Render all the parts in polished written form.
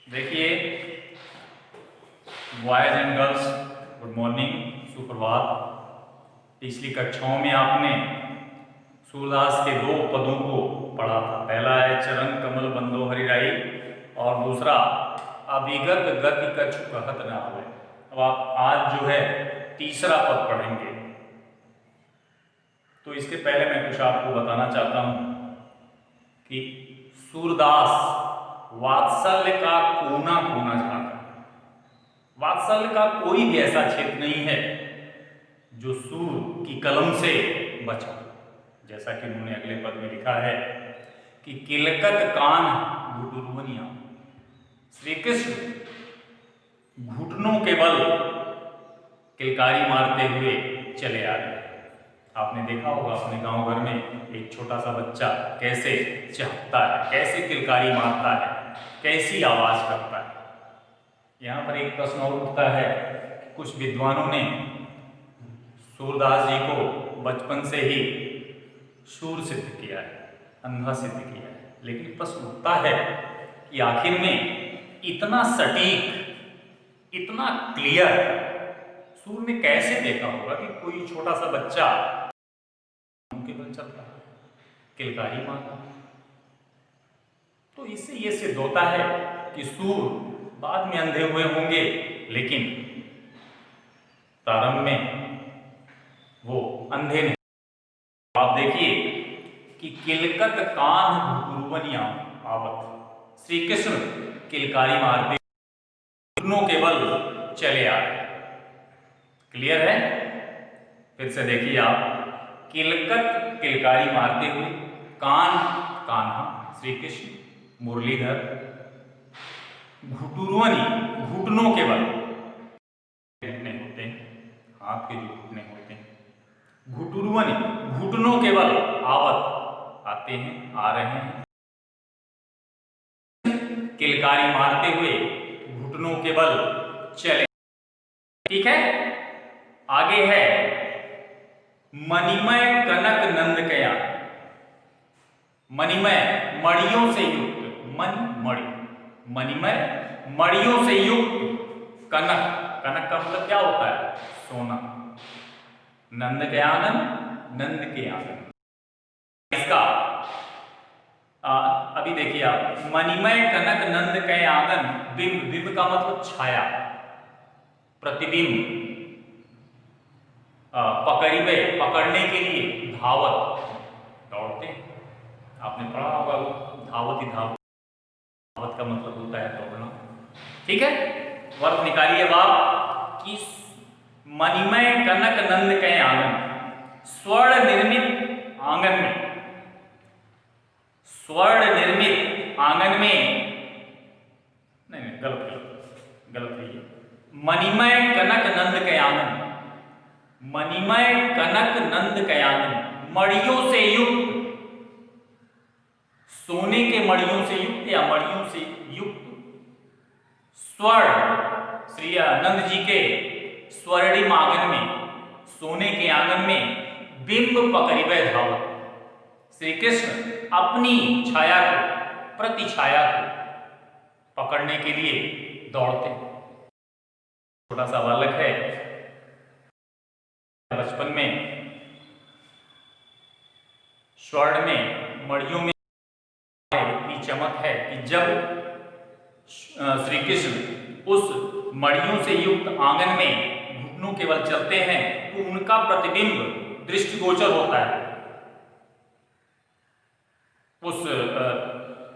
देखिए boys and girls, good morning, सुप्रभात। पिछली कक्षाओं में आपने सूरदास के दो पदों को पढ़ा था। पहला है चरण कमल बंदो हरिराई और दूसरा अभिगत गति कछु कहत न आवे। अब आप आज जो है तीसरा पद पढ़ेंगे। तो इसके पहले मैं कुछ आपको बताना चाहता हूं कि सूरदास वात्सल्य का कोना कोना झांका। वात्सल्य का कोई भी ऐसा क्षेत्र नहीं है जो सूर की कलम से बचा। जैसा कि उन्होंने अगले पद में लिखा है कि किलकत कान घुटुरवनिया। श्री कृष्ण घुटनों के बल किलकारी मारते हुए चले आ रहे। आपने देखा होगा अपने गांव घर में एक छोटा सा बच्चा कैसे चहकता है, कैसे किलकारी मारता है, कैसी आवाज करता है। यहाँ पर एक प्रश्न और उठता है कि कुछ विद्वानों ने सूरदास जी को बचपन से ही शूर सिद्ध किया है, अंधा सिद्ध किया है। लेकिन प्रश्न उठता है कि आखिर में इतना सटीक, इतना क्लियर सूर ने कैसे देखा होगा कि कोई छोटा सा बच्चा केवल चलता है, किलकारी मारता। तो इससे ये सिद्ध होता है कि सूर बाद में अंधे हुए होंगे, लेकिन प्रारंभ में वो अंधे नहीं। आप देखिए कि किलकत कान घुटुरवनिया आवत। श्री कृष्ण किलकारी मारते घुटनों के बल चले आ रहे। क्लियर है? फिर से देखिए आप, किलकत किलकारी मारते हुए, कान कान्हा श्री कृष्ण मुरलीधर, घुटुरवनी घुटनों के बल घुटने होते हैं, हाथ के जो घुटने होते हैं, घुटुरवनी घुटनों के बल आवत आते हैं, आ रहे हैं। किलकारी मारते हुए घुटनों के बल चले। ठीक है, आगे है मणिमय कनक नंद कया। मणिमय मणियों से युक्त, मणि मणिमय मणियों से युक्त कनक। कनक का मतलब क्या होता है? सोना। नंद के आंगन, नंद के आंगन। इसका अभी देखिए आप, मणिमय कनक नंद के आंगन। बिंब, बिंब का मतलब छाया, प्रतिबिंब। पकड़िबे पकड़ने के लिए, धावत दौड़ते। आपने पढ़ा होगा धावत ही धावत। धावत का मतलब होता है दौड़ना। ठीक है, वर्त निकालिए बाप कि मणिमय कनक नंद के आंगन, स्वर्ण निर्मित आंगन में, स्वर्ण निर्मित आंगन में, नहीं गलत गलत गलत है ये। मणिमय कनक नंद के आंगन, मणिमय कनक नंद के आंगन, मणियों से युक्त, सोने के मणियों से युक्त या मणियों से युक्त स्वर्ण, श्री नंद जी के स्वर्णिम आंगन में, सोने के आंगन में बिंब पकड़िबे धावत। श्री कृष्ण अपनी छाया को, प्रति छाया को पकड़ने के लिए दौड़ते। छोटा सा बालक है, बचपन में स्वर्ण में, मणियों में इतनी चमक है कि जब श्री कृष्ण उस मणियों से युक्त आंगन में घुटनों के बल चलते हैं तो उनका प्रतिबिंब दृष्टिगोचर होता है उस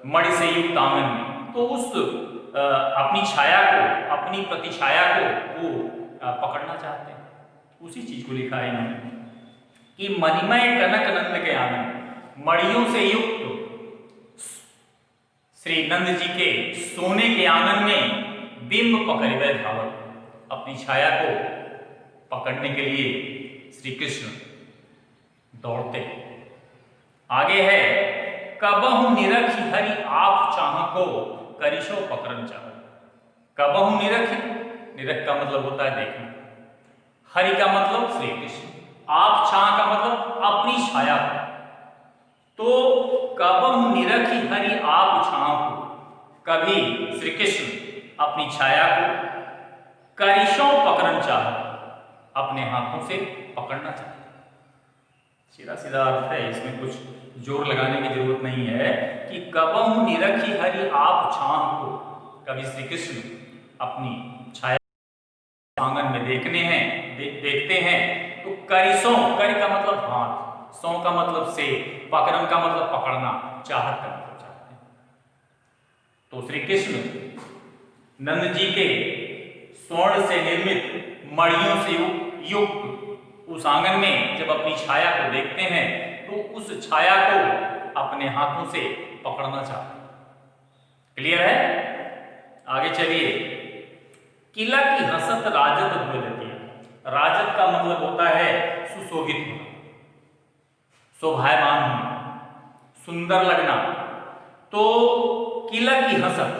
मणि से युक्त आंगन में। तो उस अपनी छाया को, अपनी प्रतिछाया को वो पकड़ना चाहते हैं। उसी चीज को लिखा है इन्होंने कि मणिमय कनक नंद के आंगन, मणियों से युक्त श्री नंद जी के सोने के आंगन में बिंब पकड़िबे धावत। अपनी छाया को पकड़ने के लिए श्री कृष्ण दौड़ते। आगे है कबहु निरखि हरि आप चाह को करिशो पकड़न चाह। कबहु निरखि, निरख का मतलब होता है देखना, हरि का मतलब श्री कृष्ण, आप छाह का मतलब अपनी छाया को। तो कबहु निरखि हरि आप छाह को कभी श्री कृष्ण अपनी छाया को करिशों पकड़ना चाहते, अपने हाथों से पकड़ना चाहते। सीधा सीधा अर्थ है, इसमें कुछ जोर लगाने की जरूरत नहीं है कि कबहु निरखी हरि आप छाह को। कभी श्री कृष्ण अपनी छाया आंगन में देखते हैं तो करिशों, करि का मतलब हाथ, सौ का मतलब से, पकड़न का मतलब पकड़ना, चाहत का मतलब चाहते हैं। तो श्री कृष्ण नंद जी के स्वर्ण से निर्मित मणियों से युक्त उस आंगन में जब अपनी छाया को देखते हैं तो उस छाया को अपने हाथों से पकड़ना चाहते हैं। क्लियर है? आगे चलिए। किला की हसत राजत ध्वजती। राजत का मतलब होता है सुशोभित होना, शोभायमान होना, सुंदर लगना। तो किला की हसत,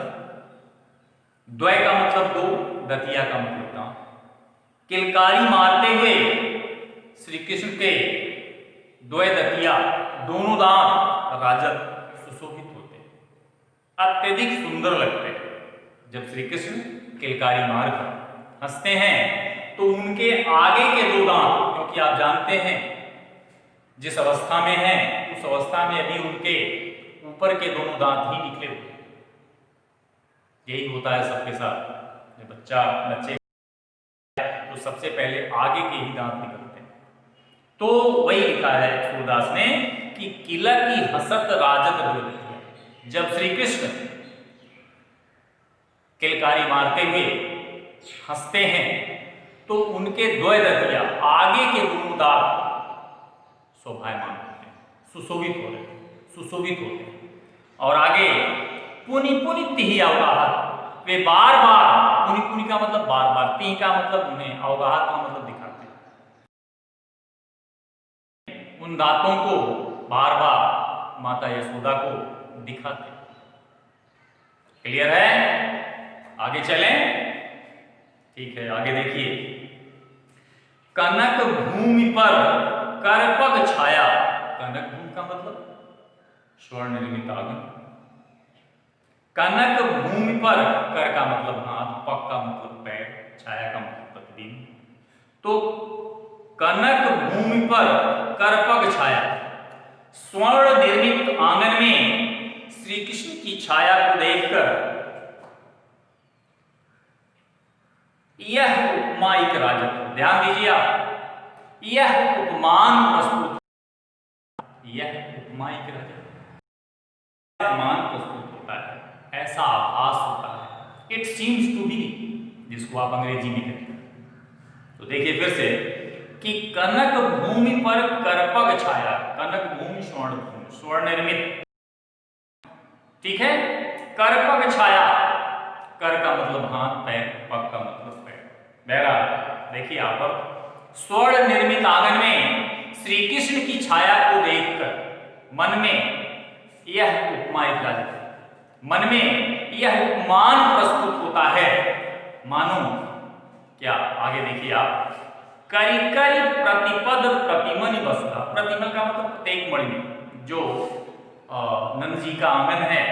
द्वय का मतलब दो, दतिया का मतलब दांत। किलकारी मारते हुए श्री कृष्ण के द्वय दतिया, दोनों दांत राजत सुशोभित होते हैं, अत्यधिक सुंदर लगते हैं। जब श्री कृष्ण किलकारी मारकर हंसते हैं तो उनके आगे के दो दांत, क्योंकि आप जानते हैं जिस अवस्था में हैं उस अवस्था में अभी उनके ऊपर के दोनों दांत ही निकले हुए। यही होता है सबके साथ, जब बच्चे तो सबसे पहले आगे के ही दांत निकलते हैं। तो वही लिखा है सूरदास ने कि किला की हसत राजत ध्वजती। जब श्री कृष्ण किलकारी मारते हुए हंसते हैं तो उनके द्वय दतिया, आगे के दोनों दांत शोभायमान होते हैं, सुशोभित होते हैं। और आगे पुनि पुनि तिहि अवगाहत, वे बार बार, पुनि पुनि का मतलब बार बार, तिहि का मतलब उन्हें, अवगाहत का मतलब दिखाते हैं। उन दांतों को बार बार माता यशोदा को दिखाते। क्लियर है? आगे चलें। ठीक है, आगे देखिए। कनक भूमि पर करपग छाया। कनक भूमि का मतलब स्वर्ण निर्मित आंगन। कनक भूमि पर, कर का मतलब हाथ, पग का मतलब पैर, छाया का मतलब प्रतिबिंब। तो कनक भूमि पर करपग छाया, स्वर्ण निर्मित आंगन में श्री कृष्ण की छाया को देखकर यह उपमा एक राजत। ध्यान दीजिए आप, यह उपमान प्रस्तुत, यह उपमा एक राजत, उपमान प्रस्तुत होता है, ऐसा आभास होता है, इट सीम्स टू बी, जिसको आप अंग्रेजी में कहते हैं। तो देखिए फिर से कि कनक भूमि पर करपग छाया, कनक भूमि स्वर्ण भूमि, स्वर्ण निर्मित, ठीक है। करपग छाया, कर का मतलब हाथ पैर, पग का मतलब पैर। बहरहाल देखिए आप पर स्वर्ण निर्मित आंगन में श्री कृष्ण की छाया को देखकर मन में यह उपमा एक राजत, मन में यह उपमान प्रस्तुत होता है, मानो क्या? आगे देखिए आप, करी करी प्रतिपद प्रतिमन वसुधा। प्रतिमन का मतलब प्रत्येक मणि में, जो नंद जी का आंगन है,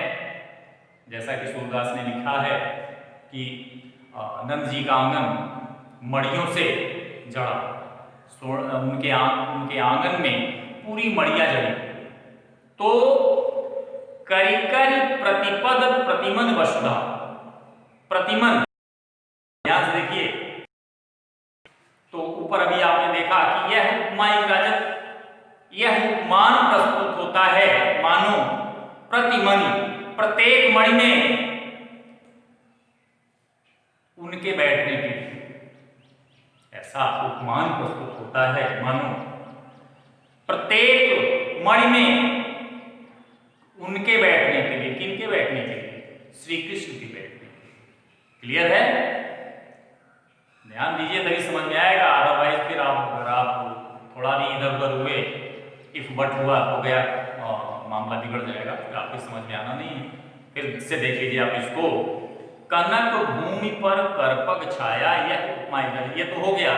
जैसा कि सूरदास ने लिखा है कि नंद जी का आंगन मणियों से जड़ा, उनके आंगन में पूरी मणियां जड़ी। तो करी करी प्रतिपद प्रतिमन वसुधा, प्रतिमन, ध्यान से देखिए। तो ऊपर अभी आपने देखा कि यह उपमा एक राजत, यह उपमान प्रस्तुत होता है, मानो प्रतिमणि, प्रत्येक मणि में उनके बैठने के लिए ऐसा उपमान प्रस्तुत होता है, मानो प्रत्येक मणि में उनके बैठने के लिए, किनके बैठने के लिए? श्री कृष्ण के बैठने के लिए। क्लियर है? ध्यान दीजिए तभी समझ में आएगा, अदरवाइज फिर अगर आप थोड़ा भी इधर उधर हुए, इफ बट हुआ तो गया, मामला बिगड़ जाएगा, फिर आपको समझ में आना नहीं है। फिर से देख लीजिए आप इसको, कनक भूमि पर करपग छाया, यह उपमा, ये तो हो गया।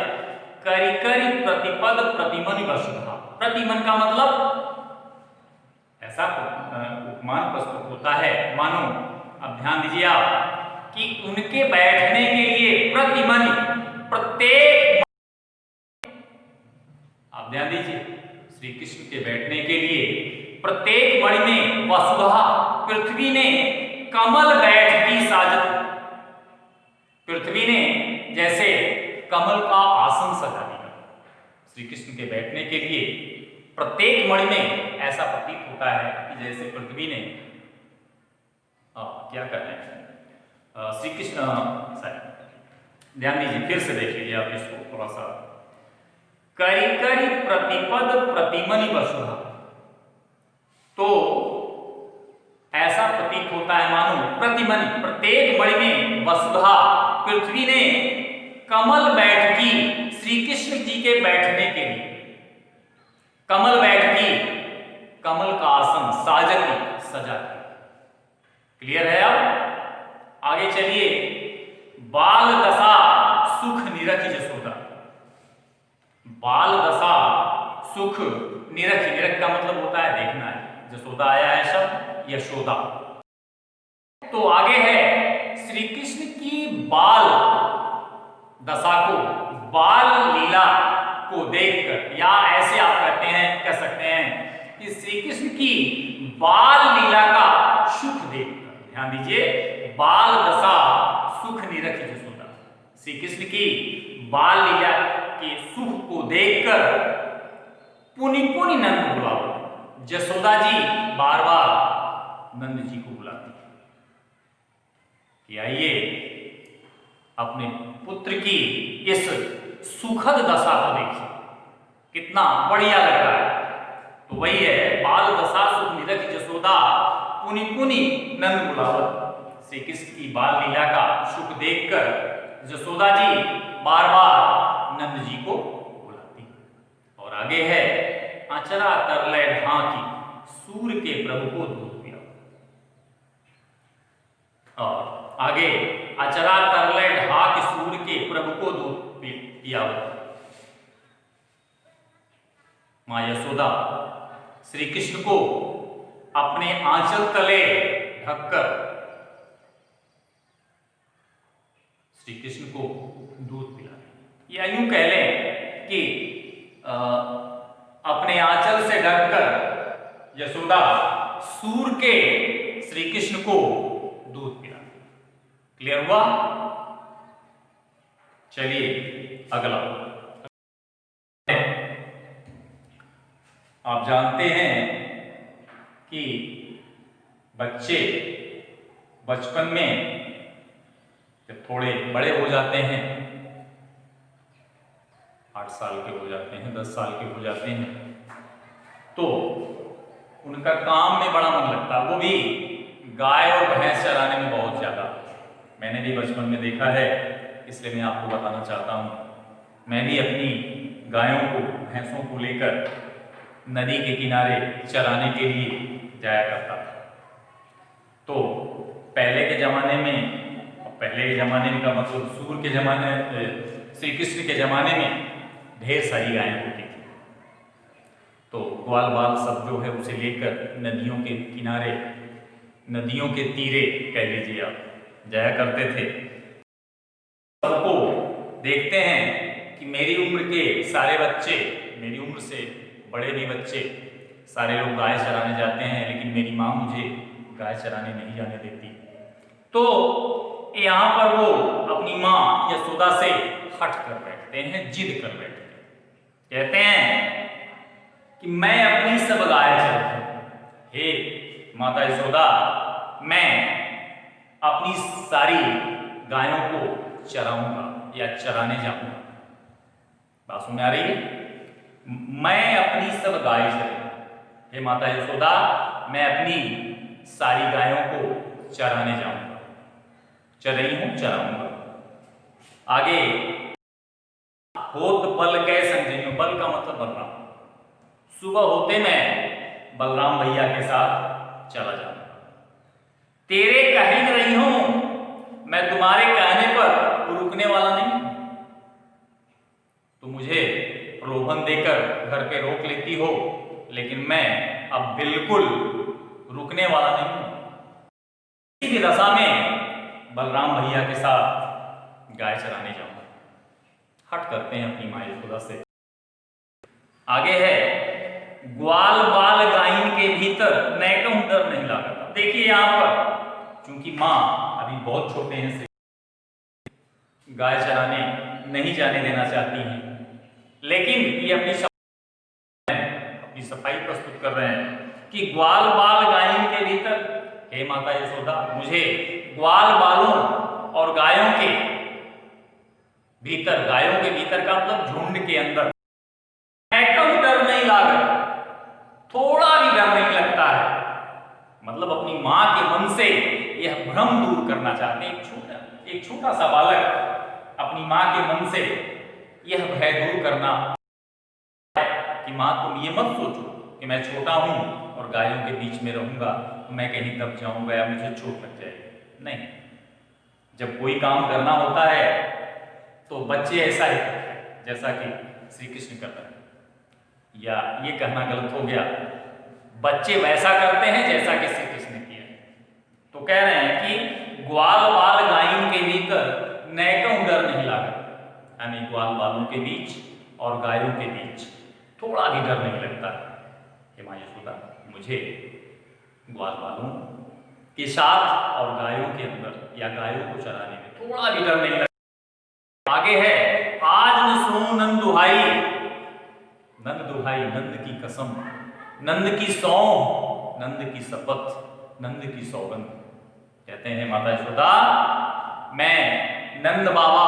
करी करी प्रतिपद प्रतिमन वसुधा, प्रतिमन का मतलब ऐसा उपमान प्रस्तुत होता है, मानो अब ध्यान दीजिए आप कि उनके बैठने के लिए प्रतिमणि प्रत्येक, आप ध्यान दीजिए, श्री कृष्ण के बैठने के लिए प्रत्येक मणि में वसुधा पृथ्वी ने कमल बैठ की साजत, पृथ्वी ने जैसे कमल का आसन सजा दिया। श्री कृष्ण के बैठने के लिए प्रत्येक मणि में ऐसा प्रतीत होता है कि जैसे पृथ्वी ने क्या कर रहे हैं श्री कृष्ण, ध्यान दीजिए, फिर से देख लीजिए आप इसको थोड़ा सा। करी करी प्रतिपद प्रतिमणि वसुधा, तो ऐसा प्रतीत होता है मानो प्रतिमणि प्रत्येक मणि में वसुधा पृथ्वी ने कमल बैठ की श्री कृष्ण जी के बैठने के लिए, कमल बैठ की, कमल का आसन साजती सजा की। क्लियर है? अब आगे चलिए। बाल दशा सुख निरख जसोदा, बाल दशा सुख निरख, निरख का मतलब होता है देखना है, जसोदा आया है शब्द यशोदा। तो आगे है श्री कृष्ण की बाल दशा को, बाल लीला को देखकर, या ऐसे आप कह सकते हैं कि श्री कृष्ण की बाल लीला का सुख देखकर, ध्यान दीजिए, बाल दशा सुख निरख जसोदा, श्री कृष्ण की बाल लीला के सुख को देखकर पुनि पुनि नंद बुलाओ, जसोदा जी बार बार नंद जी को बुलाती है कि आइए अपने पुत्र की इस सुखद दशा को देखिए, कितना बढ़िया लग रहा है। तो वही है, बाल दशा सुख निरख जसोदा पुनि पुनि नंद बुलावत, श्री कृष्ण की बाल लीला का सुख देखकर जसोदा जी बार बार नंद जी को बुलाती। और आगे है, आचरा तरले ढांकी सूर के प्रभु को दूध पिया, और आगे आचरा तरले ढाक सूर के प्रभु को दूध पिया। मां यशोदा श्री कृष्ण को अपने आंचल तले ढककर श्री कृष्ण को दूध पिलाती, या यूं कह लें कि अपने आंचल से ढककर यशोदा सूर के श्री कृष्ण को दूध पिलाती। क्लियर हुआ? चलिए अगला। आप जानते हैं कि बच्चे बचपन में जब थोड़े बड़े हो जाते हैं, 8 साल के हो जाते हैं, 10 साल के हो जाते हैं, तो उनका काम में बड़ा मन लगता है, वो भी गाय और भैंस चराने में बहुत ज़्यादा। मैंने भी बचपन में देखा है, इसलिए मैं आपको बताना चाहता हूँ। मैं भी अपनी गायों को, भैंसों को लेकर नदी के किनारे चराने के लिए जाया करता था। तो पहले के ज़माने में, पहले के ज़माने में का मतलब सूर के ज़माने, श्री कृष्ण के ज़माने में ढेर सारी गायें होती थी। तो ग्वाल बाल सब जो है उसे लेकर नदियों के किनारे, नदियों के तीरे कह लीजिए आप, जाया करते थे। सबको देखते हैं कि मेरी उम्र के सारे बच्चे, मेरी उम्र से बड़े भी बच्चे, सारे लोग गाय चराने जाते हैं, लेकिन मेरी माँ मुझे गाय चराने नहीं जाने देती। तो यहाँ पर वो अपनी माँ यशोदा से हट कर बैठते हैं, जिद कर बैठते हैं, कहते हैं कि मैं अपनी सब गाय चराऊं, हे माता यशोदा, मैं अपनी सारी गायों को चराऊंगा या चराने जाऊंगा। बात सुन आ रही है? मैं अपनी सब गाय चराऊंगा, हे माता यशोदा, मैं अपनी सारी गायों को चराने जाऊंगा, चर रही हूं, चराऊंगा। आगे होत बल कै संजनियों, बल का मतलब बलराम, सुबह होते मैं बलराम भैया के साथ चला जाऊंगा। तेरे कहे न रही हूं, मैं तुम्हारे कहने पर रुकने वाला नहीं। तो मुझे प्रलोभन देकर घर पे रोक लेती हो, लेकिन मैं अब बिल्कुल रुकने वाला नहीं हूं। भी दशा में बलराम भैया के साथ गाय चराने जाऊंगा। हट करते हैं अपनी माँ यशोदा से। आगे है, ग्वाल बाल गायन के भीतर नैकम डर नहीं लागता। देखिए यहाँ पर चूंकि माँ अभी बहुत छोटे हैं, गाय चराने नहीं जाने देना चाहती हैं, लेकिन ये अपनी सफाई प्रस्तुत कर रहे हैं कि ग्वाल बाल गायन के भीतर, हे माता यशोदा, मुझे ग्वाल बालों और गायों के भीतर का मतलब झुंड के अंदर एकदम डर नहीं लगा, थोड़ा भी डर नहीं लगता है। मतलब अपनी माँ के मन से यह भ्रम दूर करना चाहते हैं। एक छोटा सा बालक अपनी माँ के मन से यह भय दूर करना कि माँ तुम ये मत सोचो कि मैं छोटा हूं और गायों के बीच में रहूंगा तो मैं कहीं दब जाऊंगा या मुझे चोट लग जाएगी। नहीं, जब कोई काम करना होता है तो बच्चे ऐसा ही करते हैं जैसा कि श्री कृष्ण कर रहे हैं, या ये कहना गलत हो गया, बच्चे वैसा करते हैं जैसा कि श्री कृष्ण ने किया। तो कह रहे हैं कि ग्वाल बाल गायन के भीतर नैकम डर नहीं लगा, यानी ग्वाल बालों के बीच और गायों के बीच थोड़ा भी डर नहीं लगता। हे माँ यशोदा, मुझे ग्वाल बालों के साथ और गायों के अंदर या गायों को चराने में थोड़ा भी डर नहीं लगता। आगे है, आज न सुनो नंद दुहाई, नंद दुहाई, नंद की कसम, नंद की सौंह, नंद की शपथ, नंद की सौगंध। कहते हैं माता यशोदा, मैं नंद बाबा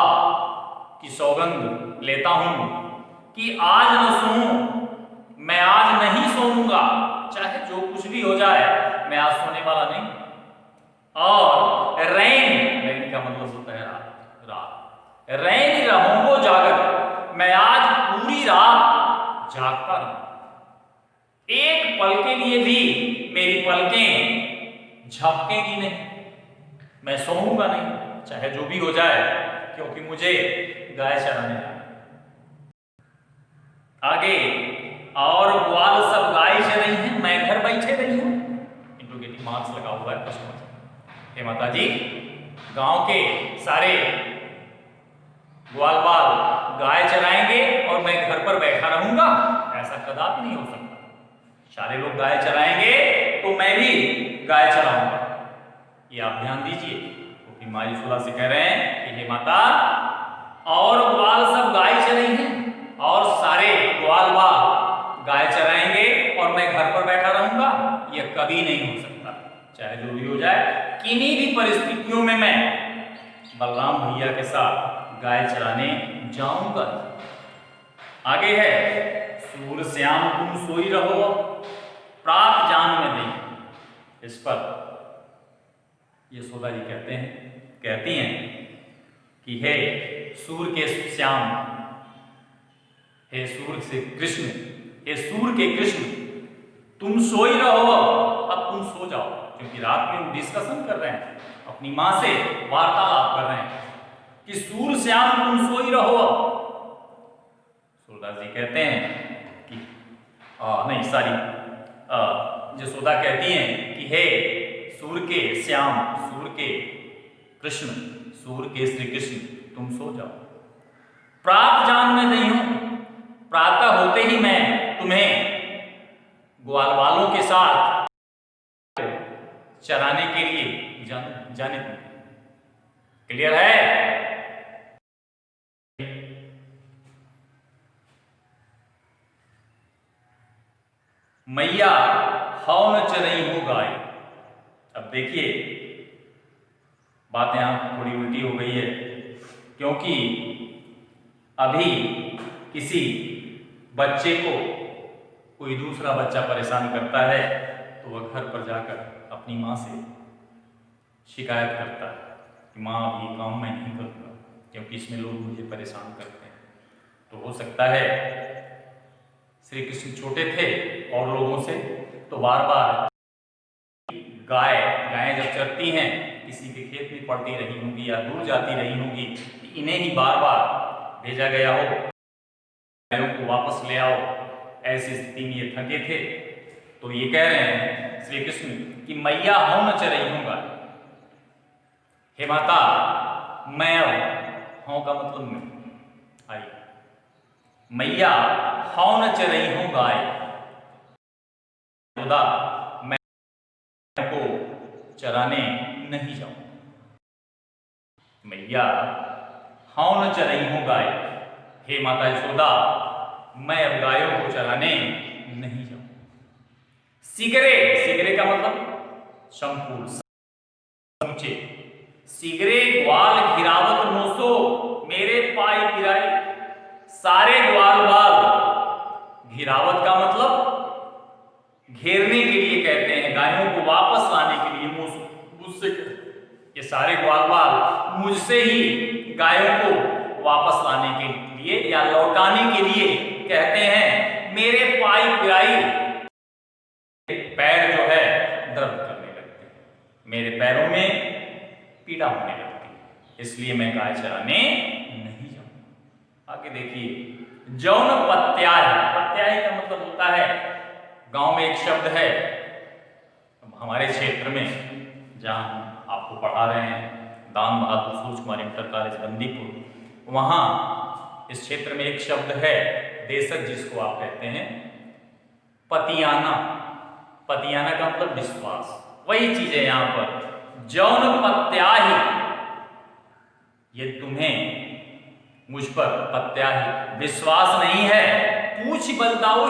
की सौगंध लेता हूं कि आज न सोऊं, मैं आज नहीं सोऊंगा, चाहे जो कुछ भी हो जाए, मैं आज सोने वाला नहीं। और रैन का मतलब होता है रात, रैन रहूंगो जागत, मैं आज पूरी रात जागता रहूं। एक पल के लिए भी मेरी पलकें झपकेंगी नहीं, मैं सोऊंगा नहीं, चाहे जो भी हो जाए, क्योंकि मुझे गाय चराने जाना। आगे, और ग्वाल सब गाय चराई हैं, मैं घर बैठे रही हूं। इंट्रोगेटिव मार्क्स लगा हुआ है प्रश्न में। हे माता जी, गांव के सारे ग्वाल बाल गाय चराएंगे और मैं घर पर बैठा रहूंगा, ऐसा कदापि नहीं हो सकता। सारे लोग गाय चराएंगे तो मैं भी गाय चराऊंगा। ये आप ध्यान दीजिए, क्योंकि माँ यशोदा से कह रहे हैं कि हे माता, और ग्वाल सब गाय चराई हैं और सारे ग्वाल बाल गाय चराएंगे और मैं घर पर बैठा रहूंगा, यह कभी नहीं हो सकता। चाहे जो भी हो जाए, किन्हीं भी परिस्थितियों में मैं बलराम भैया के साथ गाय चराने जाऊंगा। आगे है, सूर श्याम तुम सोई रहो, प्रात जान में नहीं। इस पर यशोदा जी कहती हैं कि हे सूर के श्याम, हे सूर से कृष्ण, हे सूर के कृष्ण, तुम सोई रहो, अब तुम सो जाओ। क्योंकि रात में वो डिस्कशन कर रहे हैं, अपनी माँ से वार्तालाप कर रहे हैं कि सूर श्याम तुम सोई रहो। सूरदास जी कहते हैं कि यशोदा कहती हैं कि हे सूर के श्याम, सूर के कृष्ण, सूर के श्री कृष्ण, तुम सो जाओ। प्रात जान में नहीं हूं, प्रातः होते ही मैं तुम्हें ग्वाल बालों के साथ चराने के लिए जाने दूं। क्लियर है? मैया हौ न चरई हो गाय। अब देखिए, बात यहां थोड़ी उल्टी हो गई है, क्योंकि अभी किसी बच्चे को कोई दूसरा बच्चा परेशान करता है तो वह घर पर जाकर अपनी माँ से शिकायत करता है कि माँ अब ये काम मैं नहीं करूँगा क्योंकि इसमें लोग मुझे परेशान करते हैं। तो हो सकता है श्री कृष्ण छोटे थे और लोगों से तो बार बार गायें जब चरती हैं, किसी के खेत में पड़ती रही होंगी या दूर जाती रही होंगी, इन्हें ही बार बार भेजा गया हो, गायों को वापस ले आओ। ऐसी स्थिति में ये थके थे, तो ये कह रहे हैं श्री कृष्ण कि मैया हौ न चरई हूँ गाय, हे माता, मैं अब, हूं का मतलब मैं, आई, मैया हौ न चरई हूं गाय, खुदा मैं को चराने नहीं जाऊं। मैया हौ न चरई हूं गाय, हे माता यशोदा, मैं अब गायों को चराने नहीं जाऊं। सिगरे, सिगरे का मतलब संपूर्ण, समूचे। सिगरे ग्वाल घिरावत नोसो, मेरे पाई फिराई, सारे ग्वाल बाल, घिरावत का मतलब घेरने के लिए कहते हैं, गायों को वापस लाने के लिए, मुझसे, ये सारे ग्वाल बाल मुझसे ही गायों को वापस लाने के लिए या लौटाने के लिए कहते हैं। मेरे पाई पिराई, पैर जो है दर्द करने लगते हैं, मेरे पैरों में पीड़ा होने लगती है, इसलिए मैं गाय चराने नहीं जाऊं। आगे देखिए, जौन पत्याय, पत्याय का मतलब होता है, गांव में एक शब्द है, हमारे क्षेत्र में जहां आपको पढ़ा रहे हैं, दान बहादुर सूरज कुमार इंटर कॉलेज बंदीपुर, वहां इस क्षेत्र में एक शब्द है देशज, जिसको आप कहते हैं पतियाना। पतियाना का मतलब विश्वास, वही चीज है यहां पर। जौन पत्याही, ये तुम्हें मुझ पर पत्याही विश्वास नहीं है, पूछ बलदाऊ,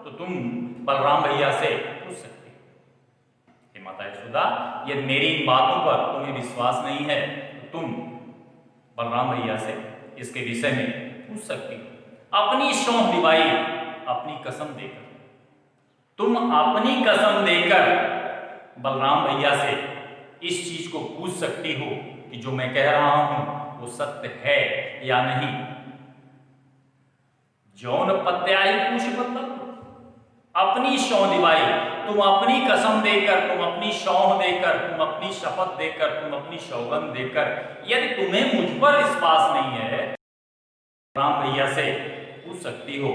तो तुम बलराम भैया से पूछ सकते हो। हे माता यशोदा, यदि मेरी इन बातों पर तुम्हें विश्वास नहीं है, तो तुम बलराम भैया से इसके विषय में पूछ सकती हो। अपनी सौंह दिवाई, अपनी कसम देकर, तुम अपनी कसम देकर बलराम भैया से इस चीज को पूछ सकती हो कि जो मैं कह रहा हूं वो सत्य है या नहीं। जौन पत्याई पूछ मतलब अपनी सौंह दिवाई, तुम अपनी कसम देकर, तुम अपनी सौंह देकर, तुम अपनी शपथ देकर, तुम अपनी सौगंध देकर, यदि तुम्हें मुझ पर विश्वास नहीं है, राम भैया से पूछ सकती हो।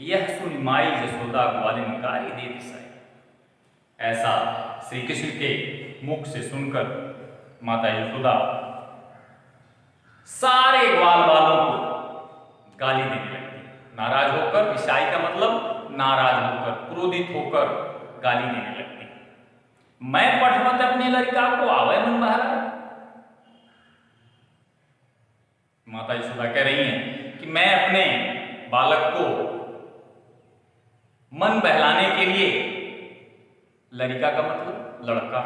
यह सुन माई यशोदा ग्वालिनकारी दे दिशाई, ऐसा श्री कृष्ण के मुख से सुनकर माता यशोदा सारे ग्वाल बालों को गाली देने लगती, नाराज होकर, विषाई का मतलब नाराज होकर, क्रोधित होकर गाली देने लगती। मैं पठवत अपने लड़का को आवे मन बहरा, माता यशोदा कह रही हैं कि मैं अपने बालक को मन बहलाने के लिए, लड़का का मतलब लड़का,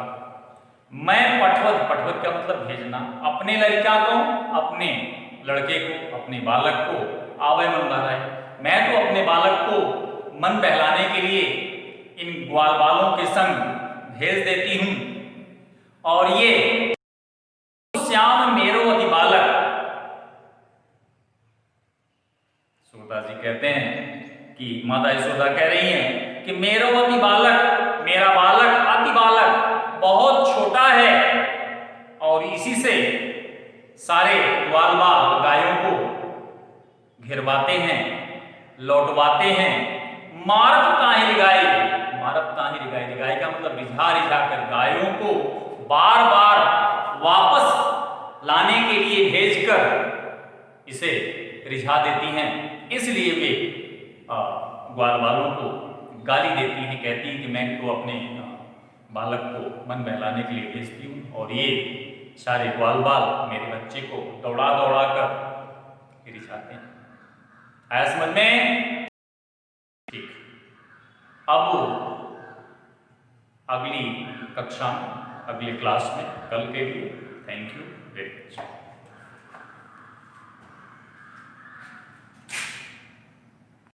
मैं पठवत, पठवत का मतलब भेजना, अपने लड़का को, अपने लड़के को, अपने बालक को आवे मन बहलाए, मैं तो अपने बालक को मन बहलाने के लिए इन ग्वाल बालों के संग भेज देती हूं, और ये श्याम मेरो अति बालक, सुधा जी कहते हैं कि माता यशोदा कह रही हैं कि मेरो अति बालक, मेरा बालक, अति बालक बहुत छोटा है, और इसी से सारे ग्वाल बाल गायों को घिरवाते हैं, लौटवाते हैं। मारत ताहि गाय, मारत ताहि गाय, गाय का मतलब रिझा रिझा कर गायों को बार बार वापस लाने के लिए भेजकर इसे रिझा देती हैं, इसलिए वे ग्वाल बालों को गाली देती हैं, कहती हैं कि मैं तो अपने बालक को मन बहलाने के लिए भेजती हूँ, और ये सारे ग्वाल बाल मेरे बच्चे को दौड़ा दौड़ा कर रिझाते हैं। आया समझ में? ठीक, अब अगली कक्षा में, अगली क्लास में, कल के लिए थैंक यू वेरी मच।